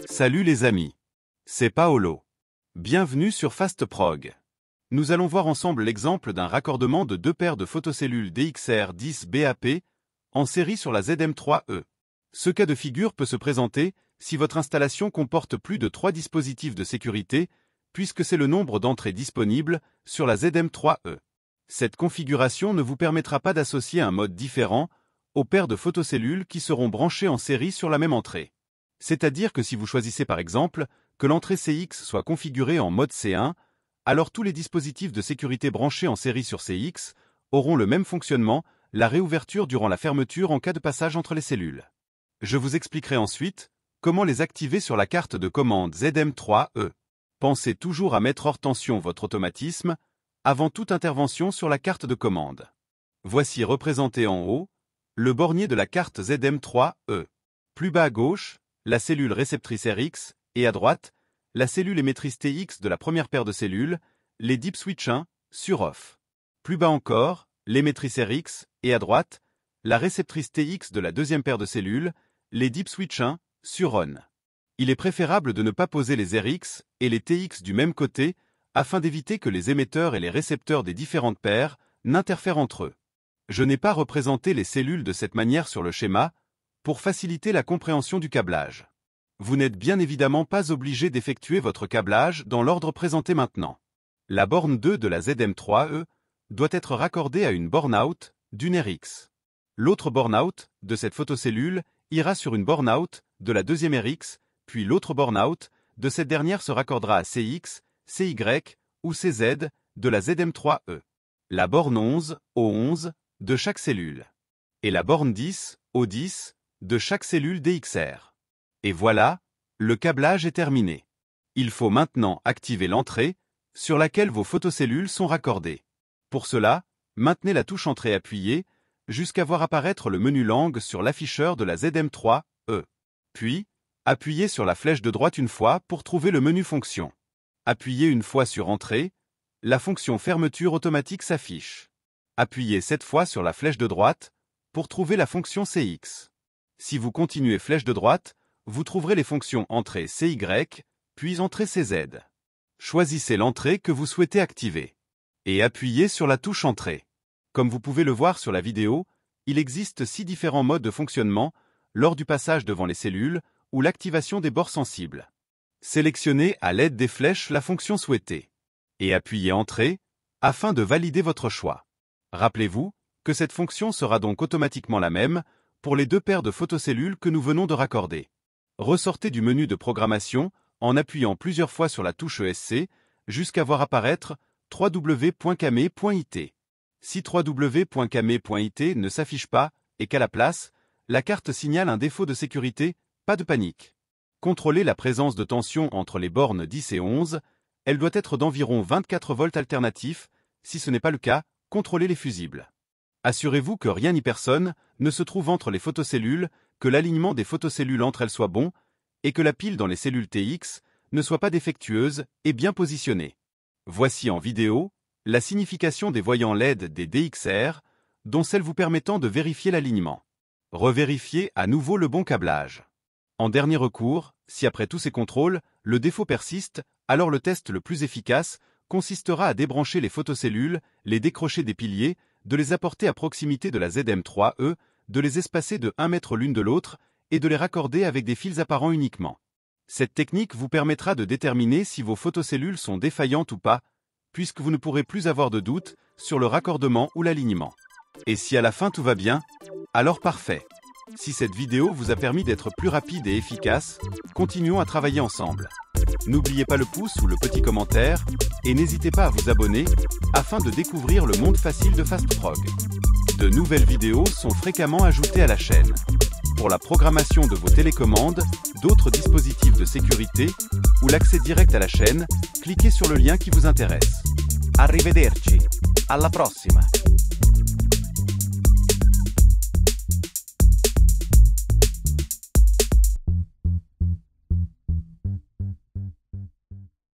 Salut les amis, c'est Paolo. Bienvenue sur FastProg. Nous allons voir ensemble l'exemple d'un raccordement de deux paires de photocellules DXR10BAP en série sur la ZM3E. Ce cas de figure peut se présenter si votre installation comporte plus de 3 dispositifs de sécurité, puisque c'est le nombre d'entrées disponibles sur la ZM3E. Cette configuration ne vous permettra pas d'associer un mode différent aux paires de photocellules qui seront branchées en série sur la même entrée. C'est-à-dire que si vous choisissez par exemple que l'entrée CX soit configurée en mode C1, alors tous les dispositifs de sécurité branchés en série sur CX auront le même fonctionnement, la réouverture durant la fermeture en cas de passage entre les cellules. Je vous expliquerai ensuite comment les activer sur la carte de commande ZM3E. Pensez toujours à mettre hors tension votre automatisme avant toute intervention sur la carte de commande. Voici représenté en haut le bornier de la carte ZM3E. Plus bas à gauche, la cellule réceptrice RX, et à droite, la cellule émettrice TX de la première paire de cellules, les DIP switch 1, sur off. Plus bas encore, l'émettrice RX, et à droite, la réceptrice TX de la deuxième paire de cellules, les DIP switch 1, sur on. Il est préférable de ne pas poser les RX et les TX du même côté, afin d'éviter que les émetteurs et les récepteurs des différentes paires n'interfèrent entre eux. Je n'ai pas représenté les cellules de cette manière sur le schéma, pour faciliter la compréhension du câblage. Vous n'êtes bien évidemment pas obligé d'effectuer votre câblage dans l'ordre présenté maintenant. La borne 2 de la ZM3E doit être raccordée à une borne out d'une RX. L'autre borne out de cette photocellule ira sur une borne out de la deuxième RX, puis l'autre borne out de cette dernière se raccordera à CX, CY ou CZ de la ZM3E. La borne 11, O11 de chaque cellule. Et la borne 10, O10 de chaque cellule DXR. Et voilà, le câblage est terminé. Il faut maintenant activer l'entrée sur laquelle vos photocellules sont raccordées. Pour cela, maintenez la touche entrée appuyée jusqu'à voir apparaître le menu langue sur l'afficheur de la ZM3E. Puis, appuyez sur la flèche de droite une fois pour trouver le menu fonction. Appuyez une fois sur entrée, la fonction fermeture automatique s'affiche. Appuyez 7 fois sur la flèche de droite pour trouver la fonction CX. Si vous continuez flèche de droite, vous trouverez les fonctions entrée CY, puis entrée CZ. Choisissez l'entrée que vous souhaitez activer. Et appuyez sur la touche entrée. Comme vous pouvez le voir sur la vidéo, il existe 6 différents modes de fonctionnement lors du passage devant les cellules ou l'activation des bords sensibles. Sélectionnez à l'aide des flèches la fonction souhaitée. Et appuyez entrée afin de valider votre choix. Rappelez-vous que cette fonction sera donc automatiquement la même pour les deux paires de photocellules que nous venons de raccorder. Ressortez du menu de programmation en appuyant plusieurs fois sur la touche ESC jusqu'à voir apparaître www.came.it. Si www.came.it ne s'affiche pas et qu'à la place, la carte signale un défaut de sécurité, pas de panique. Contrôlez la présence de tension entre les bornes 10 et 11, elle doit être d'environ 24 volts alternatifs, si ce n'est pas le cas, contrôlez les fusibles. Assurez-vous que rien ni personne ne se trouve entre les photocellules, que l'alignement des photocellules entre elles soit bon, et que la pile dans les cellules TX ne soit pas défectueuse et bien positionnée. Voici en vidéo la signification des voyants LED des DXR, dont celle vous permettant de vérifier l'alignement. Revérifiez à nouveau le bon câblage. En dernier recours, si après tous ces contrôles, le défaut persiste, alors le test le plus efficace consistera à débrancher les photocellules, les décrocher des piliers, de les apporter à proximité de la ZM3E, de les espacer de 1 mètre l'une de l'autre et de les raccorder avec des fils apparents uniquement. Cette technique vous permettra de déterminer si vos photocellules sont défaillantes ou pas, puisque vous ne pourrez plus avoir de doute sur le raccordement ou l'alignement. Et si à la fin tout va bien, alors parfait. Si cette vidéo vous a permis d'être plus rapide et efficace, continuons à travailler ensemble. N'oubliez pas le pouce ou le petit commentaire, et n'hésitez pas à vous abonner, afin de découvrir le monde facile de FastProg. De nouvelles vidéos sont fréquemment ajoutées à la chaîne. Pour la programmation de vos télécommandes, d'autres dispositifs de sécurité, ou l'accès direct à la chaîne, cliquez sur le lien qui vous intéresse. Arrivederci, alla prossima!